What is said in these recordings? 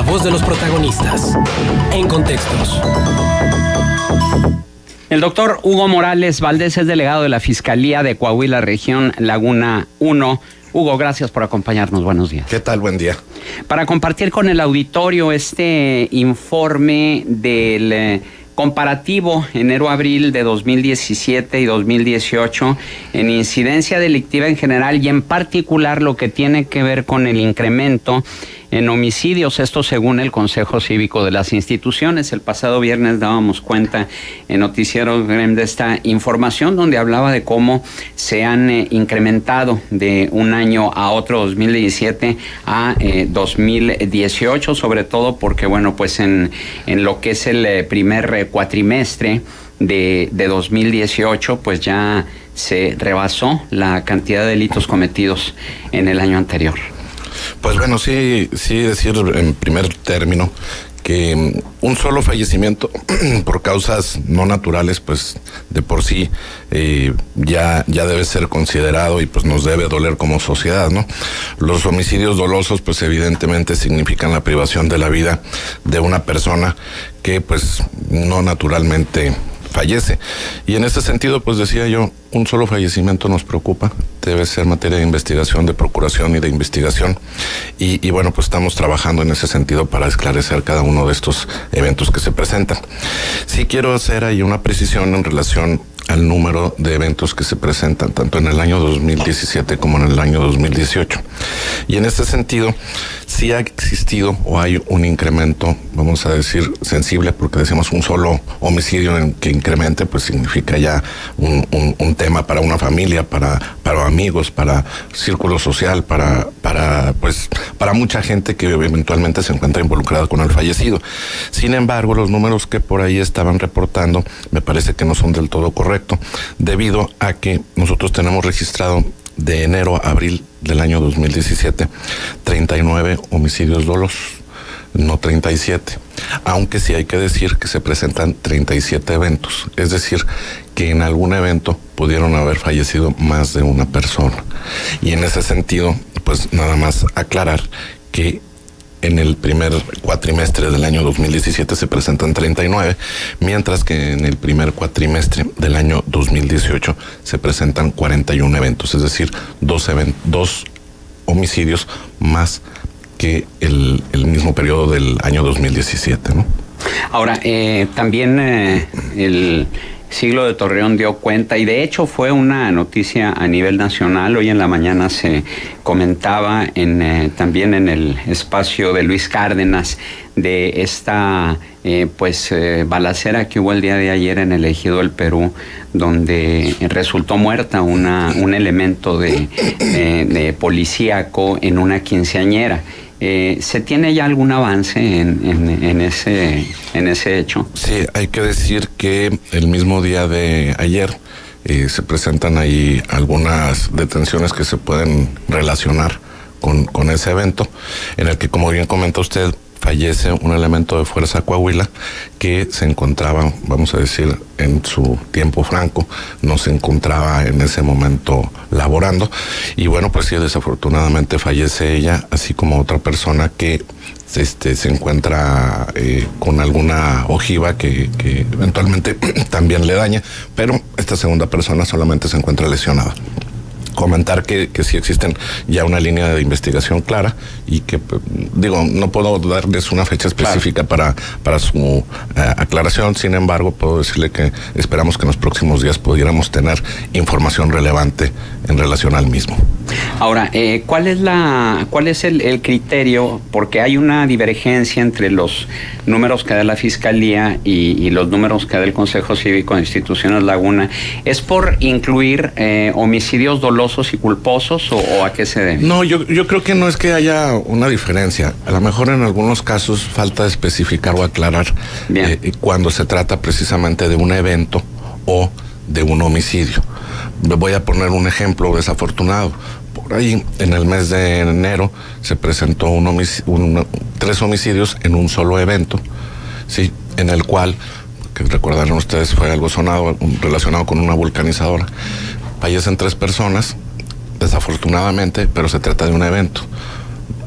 voz de los protagonistas. En Contextos. El doctor Hugo Morales Valdés es delegado de la Fiscalía de Coahuila, región Laguna 1. Hugo, gracias por acompañarnos. Buenos días. ¿Qué tal? Buen día. Para compartir con el auditorio este informe del comparativo enero-abril de 2017 y 2018 en incidencia delictiva en general y en particular lo que tiene que ver con el incremento en homicidios, esto según el Consejo Cívico de las Instituciones. El pasado viernes dábamos cuenta en Noticiero GREM de esta información donde hablaba de cómo se han incrementado de un año a otro, 2017 a 2018, sobre todo porque, bueno, pues en lo que es el primer cuatrimestre de 2018, pues ya se rebasó la cantidad de delitos cometidos en el año anterior. Pues bueno, sí decir en primer término que un solo fallecimiento por causas no naturales, pues de por sí ya debe ser considerado y pues nos debe doler como sociedad, ¿no? Los homicidios dolosos pues evidentemente significan la privación de la vida de una persona que pues no naturalmente fallece. Y en ese sentido, pues decía yo, un solo fallecimiento nos preocupa, debe ser materia de investigación, de procuración y de investigación. Y bueno, pues estamos trabajando en ese sentido para esclarecer cada uno de estos eventos que se presentan. Sí quiero hacer ahí una precisión en relación al número de eventos que se presentan tanto en el año 2017 como en el año 2018. Y en este sentido, sí ha existido o hay un incremento, vamos a decir, sensible, porque decimos un solo homicidio en que incremente, pues significa ya un tema para una familia, para amigos, para círculo social, para mucha gente que eventualmente se encuentra involucrada con el fallecido. Sin embargo, los números que por ahí estaban reportando me parece que no son del todo correctos, debido a que nosotros tenemos registrado de enero a abril del año 2017 39 homicidios dolosos, no 37, aunque sí hay que decir que se presentan 37 eventos, es decir, que en algún evento pudieron haber fallecido más de una persona. Y en ese sentido, pues nada más aclarar que en el primer cuatrimestre del año 2017 se presentan 39, mientras que en el primer cuatrimestre del año 2018 se presentan 41 eventos, es decir, dos homicidios más que el mismo periodo del año 2017, ¿no? Ahora, también el Siglo de Torreón dio cuenta, y de hecho fue una noticia a nivel nacional. Hoy en la mañana se comentaba también en el espacio de Luis Cárdenas de esta balacera que hubo el día de ayer en el Ejido del Perú, donde resultó muerta un elemento de policíaco en una quinceañera. ¿Se tiene ya algún avance en ese hecho? Sí, hay que decir que el mismo día de ayer se presentan ahí algunas detenciones que se pueden relacionar con ese evento, en el que, como bien comenta usted, fallece un elemento de Fuerza Coahuila que se encontraba, vamos a decir, en su tiempo franco, no se encontraba en ese momento laborando. Y bueno, pues sí, desafortunadamente fallece ella, así como otra persona que se encuentra con alguna ojiva que eventualmente también le daña, pero esta segunda persona solamente se encuentra lesionada. Comentar que sí existen ya una línea de investigación clara y que, no puedo darles una fecha específica, claro, para su aclaración. Sin embargo, puedo decirle que esperamos que en los próximos días pudiéramos tener información relevante en relación al mismo. Ahora, ¿cuál es el criterio? Porque hay una divergencia entre los números que da la Fiscalía y los números que da el Consejo Cívico de Instituciones Laguna. ¿Es por incluir homicidios dolosos y culposos o a qué se debe? No, yo creo que no es que haya una diferencia. A lo mejor en algunos casos falta especificar o aclarar cuando se trata precisamente de un evento o de un homicidio. Me voy a poner un ejemplo desafortunado. Por ahí, en el mes de enero, se presentó 3 homicidios en un solo evento, ¿sí? En el cual, que recordarán ustedes, fue algo sonado relacionado con una vulcanizadora. Fallecen 3 personas, desafortunadamente, pero se trata de un evento.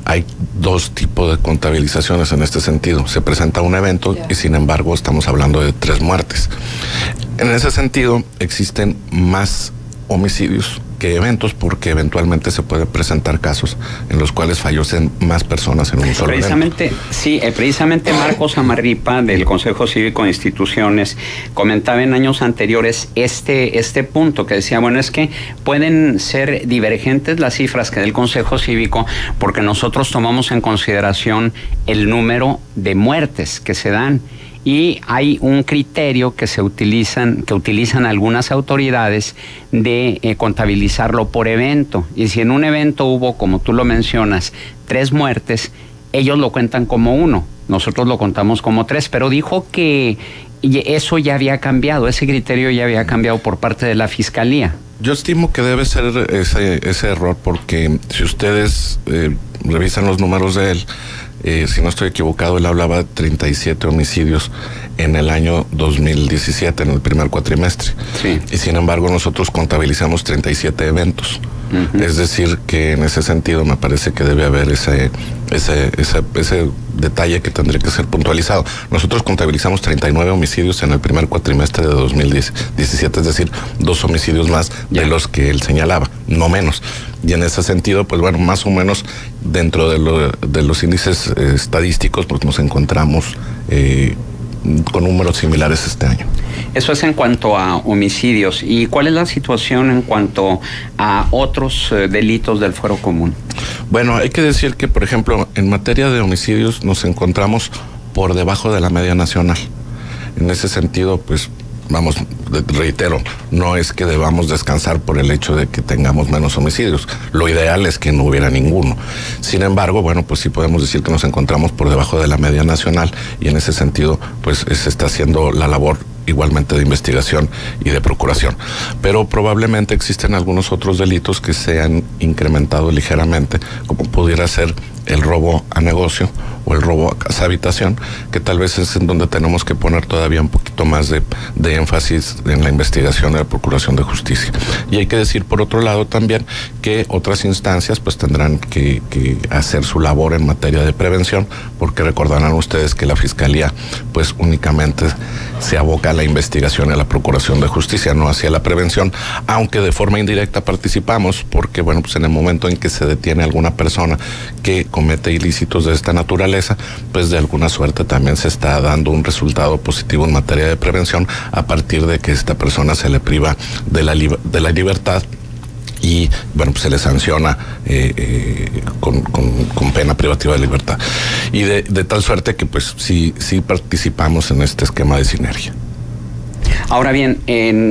hay dos tipos de contabilizaciones en este sentido. Se presenta un evento y sin embargo estamos hablando de 3 muertes. En ese sentido existen más homicidios que eventos, porque eventualmente se pueden presentar casos en los cuales fallecen más personas en un solo precisamente, evento. Sí, precisamente Marcos Amarripa del Consejo Cívico de Instituciones comentaba en años anteriores este punto, que decía, bueno, es que pueden ser divergentes las cifras que da el Consejo Cívico porque nosotros tomamos en consideración el número de muertes que se dan. Y hay un criterio que utilizan algunas autoridades de contabilizarlo por evento. Y si en un evento hubo, como tú lo mencionas, 3 muertes, ellos lo cuentan como 1. Nosotros lo contamos como 3. Pero dijo que eso ya había cambiado, ese criterio ya había cambiado por parte de la Fiscalía. Yo estimo que debe ser ese error, porque si ustedes revisan los números de él, si no estoy equivocado, él hablaba de 37 homicidios en el año 2017, en el primer cuatrimestre. Sí. Y sin embargo nosotros contabilizamos 37 eventos. Uh-huh. Es decir, que en ese sentido me parece que debe haber ese detalle que tendría que ser puntualizado. Nosotros contabilizamos 39 homicidios en el primer cuatrimestre de 2017, es decir, 2 homicidios más de los que él señalaba, no menos. Y en ese sentido, pues bueno, más o menos dentro de los índices estadísticos, pues nos encontramos con números similares este año. Eso es en cuanto a homicidios. ¿Y cuál es la situación en cuanto a otros delitos del fuero común? Bueno, hay que decir que, por ejemplo, en materia de homicidios nos encontramos por debajo de la media nacional. En ese sentido, pues, vamos, reitero, no es que debamos descansar por el hecho de que tengamos menos homicidios. Lo ideal es que no hubiera ninguno. Sin embargo, bueno, pues sí podemos decir que nos encontramos por debajo de la media nacional, y en ese sentido, pues se está haciendo la labor igualmente de investigación y de procuración. Pero probablemente existen algunos otros delitos que se han incrementado ligeramente, como pudiera ser el robo a negocio o el robo a casa habitación, que tal vez es en donde tenemos que poner todavía un poquito más de énfasis en la investigación y la procuración de justicia. Y hay que decir, por otro lado, también que otras instancias pues tendrán que hacer su labor en materia de prevención, porque recordarán ustedes que la Fiscalía pues únicamente se aboca a la investigación y a la procuración de justicia, no hacia la prevención, aunque de forma indirecta participamos, porque bueno, pues en el momento en que se detiene alguna persona que comete ilícitos de esta naturaleza, pues de alguna suerte también se está dando un resultado positivo en materia de prevención, a partir de que esta persona se le priva de la libertad y bueno, pues se le sanciona con pena privativa de libertad. Y de tal suerte que pues sí participamos en este esquema de sinergia. Ahora bien,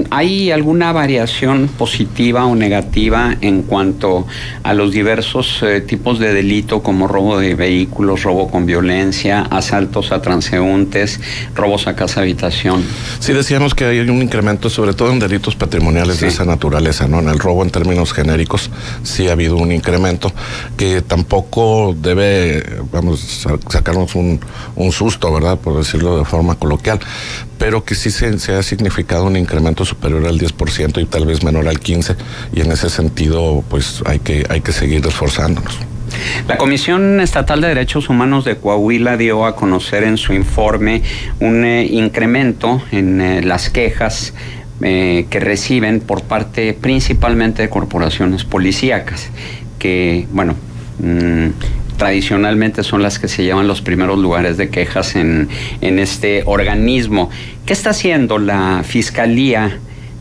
¿hay alguna variación positiva o negativa en cuanto a los diversos tipos de delito, como robo de vehículos, robo con violencia, asaltos a transeúntes, robos a casa habitación? Sí, decíamos que hay un incremento, sobre todo en delitos patrimoniales de esa naturaleza, ¿no? En el robo en términos genéricos sí ha habido un incremento que tampoco debe, vamos, sacarnos un susto, ¿verdad? Por decirlo de forma coloquial, pero que sí se ha significado un incremento superior al 10% y tal vez menor al 15%, y en ese sentido pues hay que seguir esforzándonos. La Comisión Estatal de Derechos Humanos de Coahuila dio a conocer en su informe un incremento en las quejas que reciben por parte principalmente de corporaciones policíacas, que bueno, tradicionalmente son las que se llevan los primeros lugares de quejas en este organismo. ¿Qué está haciendo la Fiscalía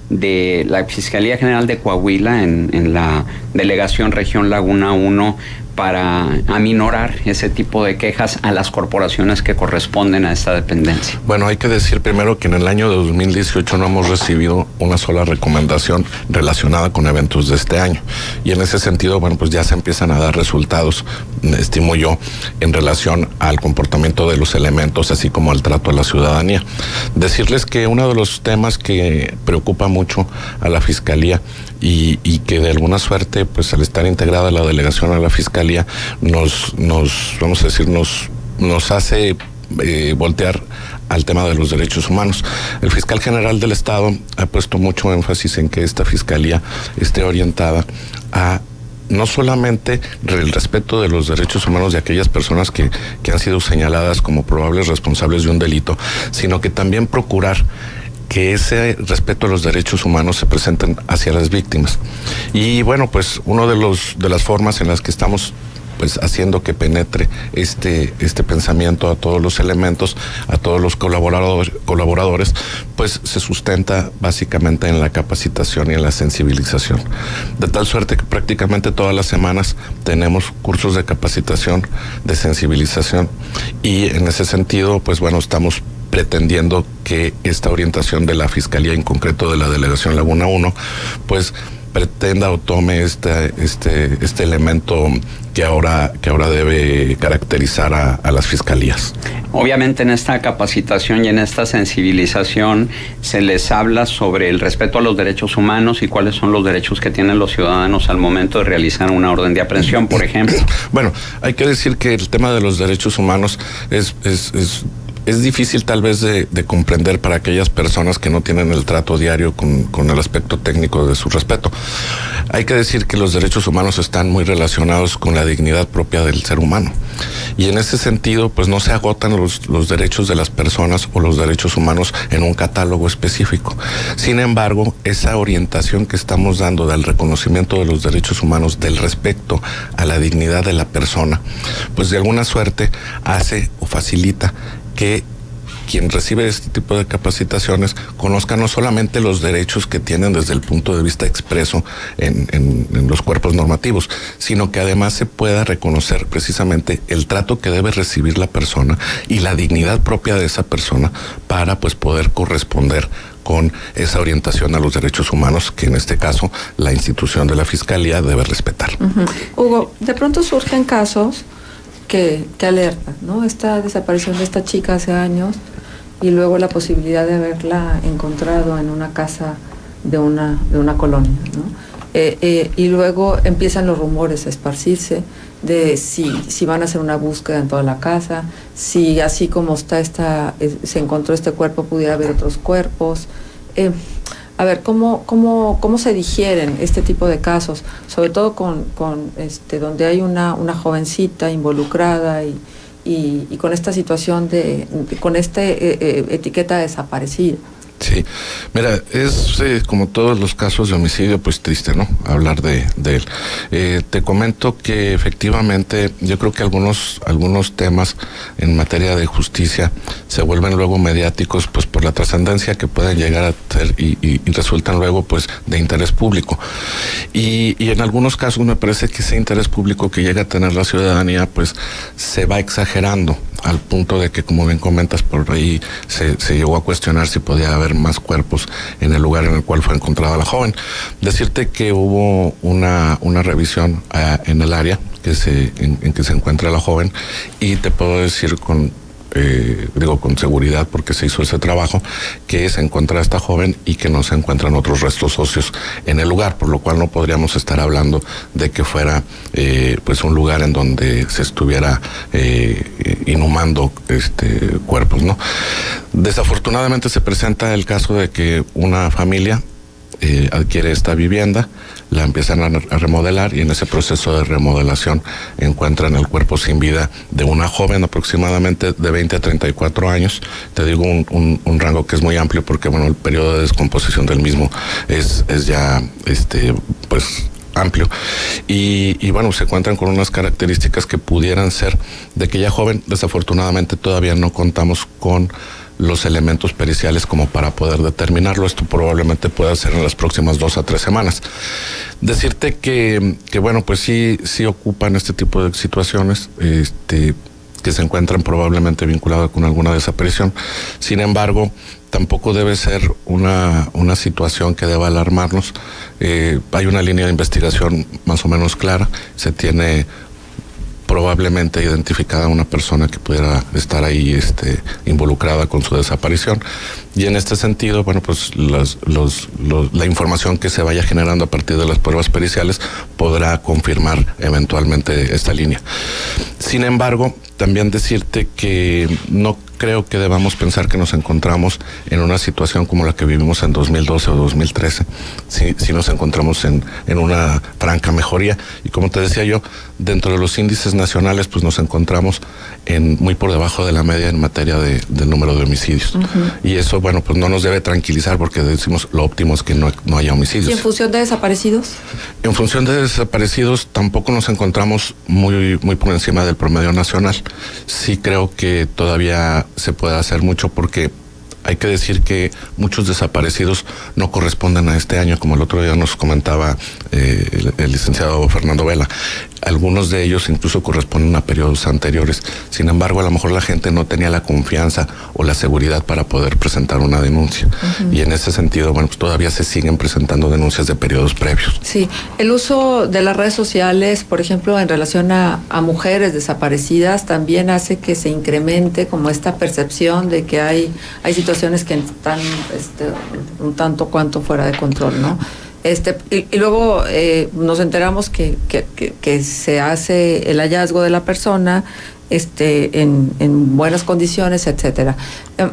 General de Coahuila en la Delegación Región Laguna 1 para aminorar ese tipo de quejas a las corporaciones que corresponden a esta dependencia? Bueno, hay que decir primero que en el año de 2018 no hemos recibido una sola recomendación relacionada con eventos de este año, y en ese sentido, bueno, pues ya se empiezan a dar resultados, estimo yo, en relación al comportamiento de los elementos, así como al trato a la ciudadanía. Decirles que uno de los temas que preocupa mucho a la Fiscalía y que de alguna suerte, pues al estar integrada la delegación a la Fiscalía, nos hace voltear al tema de los derechos humanos. El fiscal general del Estado ha puesto mucho énfasis en que esta Fiscalía esté orientada a no solamente el respeto de los derechos humanos de aquellas personas que han sido señaladas como probables responsables de un delito, sino que también procurar que ese respeto a los derechos humanos se presenten hacia las víctimas. Y bueno, pues uno de las formas en las que estamos pues haciendo que penetre este pensamiento a todos los elementos, a todos los colaboradores, pues se sustenta básicamente en la capacitación y en la sensibilización. De tal suerte que prácticamente todas las semanas tenemos cursos de capacitación, de sensibilización, y en ese sentido, pues bueno, estamos pretendiendo que esta orientación de la Fiscalía, en concreto de la Delegación Laguna 1, pues pretenda o tome este elemento que ahora debe caracterizar a las fiscalías. Obviamente en esta capacitación y en esta sensibilización se les habla sobre el respeto a los derechos humanos y cuáles son los derechos que tienen los ciudadanos al momento de realizar una orden de aprehensión, por ejemplo. Bueno, hay que decir que el tema de los derechos humanos es difícil tal vez de comprender para aquellas personas que no tienen el trato diario con el aspecto técnico de su respeto. Hay que decir que los derechos humanos están muy relacionados con la dignidad propia del ser humano. Y en ese sentido, pues no se agotan los derechos de las personas o los derechos humanos en un catálogo específico. Sin embargo, esa orientación que estamos dando del reconocimiento de los derechos humanos, del respeto a la dignidad de la persona, pues de alguna suerte hace o facilita que quien recibe este tipo de capacitaciones conozca no solamente los derechos que tienen desde el punto de vista expreso en los cuerpos normativos, sino que además se pueda reconocer precisamente el trato que debe recibir la persona y la dignidad propia de esa persona para pues poder corresponder con esa orientación a los derechos humanos que en este caso la institución de la Fiscalía debe respetar. Hugo, de pronto surgen casos que alertan, ¿no? Esta desaparición de esta chica hace años y luego la posibilidad de haberla encontrado en una casa de una colonia, ¿no? Y luego empiezan los rumores a esparcirse de si van a hacer una búsqueda en toda la casa, si así como está se encontró este cuerpo pudiera haber otros cuerpos. A ver, ¿cómo se digieren este tipo de casos? Sobre todo con donde hay una jovencita involucrada y con esta situación con esta etiqueta desaparecida. Sí, mira, es como todos los casos de homicidio, pues triste, ¿no? Hablar de él. Te comento que efectivamente yo creo que algunos temas en materia de justicia se vuelven luego mediáticos, pues por la trascendencia que pueden llegar a tener y resultan luego pues de interés público. Y en algunos casos me parece que ese interés público que llega a tener la ciudadanía pues se va exagerando al punto de que, como bien comentas, por ahí se llegó a cuestionar si podía haber más cuerpos en el lugar en el cual fue encontrada la joven. Decirte que hubo una revisión en el área en que se encuentra la joven, y te puedo decir con seguridad, porque se hizo ese trabajo, que se encuentra esta joven y que no se encuentran otros restos óseos en el lugar, por lo cual no podríamos estar hablando de que fuera pues un lugar en donde se estuviera inhumando cuerpos, ¿no? Desafortunadamente se presenta el caso de que una familia adquiere esta vivienda, la empiezan a remodelar, y en ese proceso de remodelación encuentran el cuerpo sin vida de una joven aproximadamente de 20 a 34 años. Te digo un rango que es muy amplio porque, bueno, el periodo de descomposición del mismo es ya pues amplio, y bueno, se encuentran con unas características que pudieran ser de aquella joven. Desafortunadamente todavía no contamos con los elementos periciales como para poder determinarlo. Esto probablemente pueda ser en las próximas 2 a 3 semanas. Decirte que bueno, pues sí ocupan este tipo de situaciones, que se encuentran probablemente vinculadas con alguna desaparición. Sin embargo, tampoco debe ser una situación que deba alarmarnos. Hay una línea de investigación más o menos clara. Se tiene probablemente identificada una persona que pudiera estar ahí involucrada con su desaparición, y en este sentido, bueno, pues la información que se vaya generando a partir de las pruebas periciales podrá confirmar eventualmente esta línea. Sin embargo, también decirte que no creo que debamos pensar que nos encontramos en una situación como la que vivimos en 2012 o 2013. Sí nos encontramos en una franca mejoría. Y como te decía yo, dentro de los índices nacionales, pues nos encontramos muy por debajo de la media en materia del número de homicidios. Y eso, bueno, pues no nos debe tranquilizar, porque decimos lo óptimo es que no haya homicidios. ¿Y en función de desaparecidos? En función de desaparecidos tampoco nos encontramos muy por encima del promedio nacional. Sí creo que todavía se puede hacer mucho, porque hay que decir que muchos desaparecidos no corresponden a este año, como el otro día nos comentaba el licenciado Fernando Vela. Algunos de ellos incluso corresponden a periodos anteriores. Sin embargo, a lo mejor la gente no tenía la confianza o la seguridad para poder presentar una denuncia. Y en ese sentido, bueno, pues todavía se siguen presentando denuncias de periodos previos. Sí, el uso de las redes sociales, por ejemplo, en relación a mujeres desaparecidas, también hace que se incremente como esta percepción de que hay situaciones que están un tanto cuanto fuera de control, ¿no? Y luego nos enteramos que se hace el hallazgo de la persona en buenas condiciones, etcétera.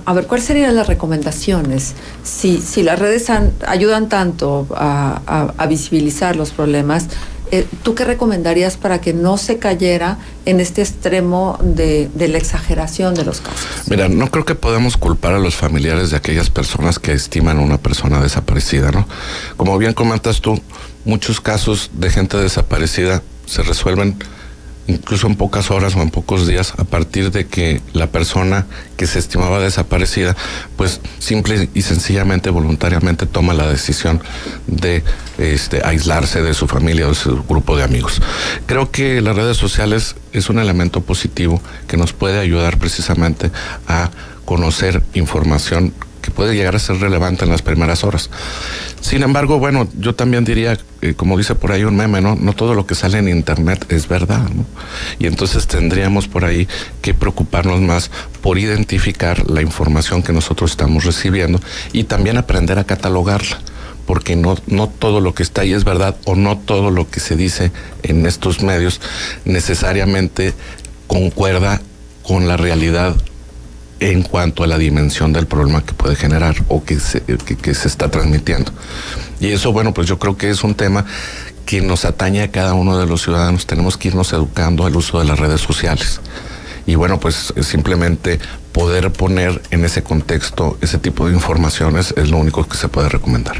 A ver, ¿cuáles serían las recomendaciones? Si las redes ayudan tanto a visibilizar los problemas, ¿tú qué recomendarías para que no se cayera en este extremo de la exageración de los casos? Mira, no creo que podemos culpar a los familiares de aquellas personas que estiman a una persona desaparecida, ¿no? Como bien comentas tú, muchos casos de gente desaparecida se resuelven incluso en pocas horas o en pocos días, a partir de que la persona que se estimaba desaparecida, pues simple y sencillamente, voluntariamente toma la decisión de aislarse de su familia o de su grupo de amigos. Creo que las redes sociales es un elemento positivo que nos puede ayudar precisamente a conocer información que puede llegar a ser relevante en las primeras horas. Sin embargo, bueno, yo también diría, como dice por ahí un meme, ¿no? No todo lo que sale en internet es verdad, ¿no? Y entonces tendríamos por ahí que preocuparnos más por identificar la información que nosotros estamos recibiendo y también aprender a catalogarla, porque no todo lo que está ahí es verdad, o no todo lo que se dice en estos medios necesariamente concuerda con la realidad en cuanto a la dimensión del problema que puede generar o que se está transmitiendo. Y eso, bueno, pues yo creo que es un tema que nos atañe a cada uno de los ciudadanos. Tenemos que irnos educando al uso de las redes sociales. Y bueno, pues simplemente poder poner en ese contexto ese tipo de informaciones es lo único que se puede recomendar.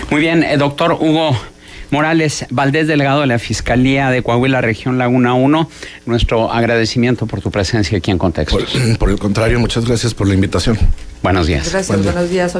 Muy bien, doctor Hugo Morales Valdés, delegado de la Fiscalía de Coahuila, Región Laguna 1, nuestro agradecimiento por tu presencia aquí en Contextos. Por el contrario, muchas gracias por la invitación. Buenos días. Gracias, buenos días.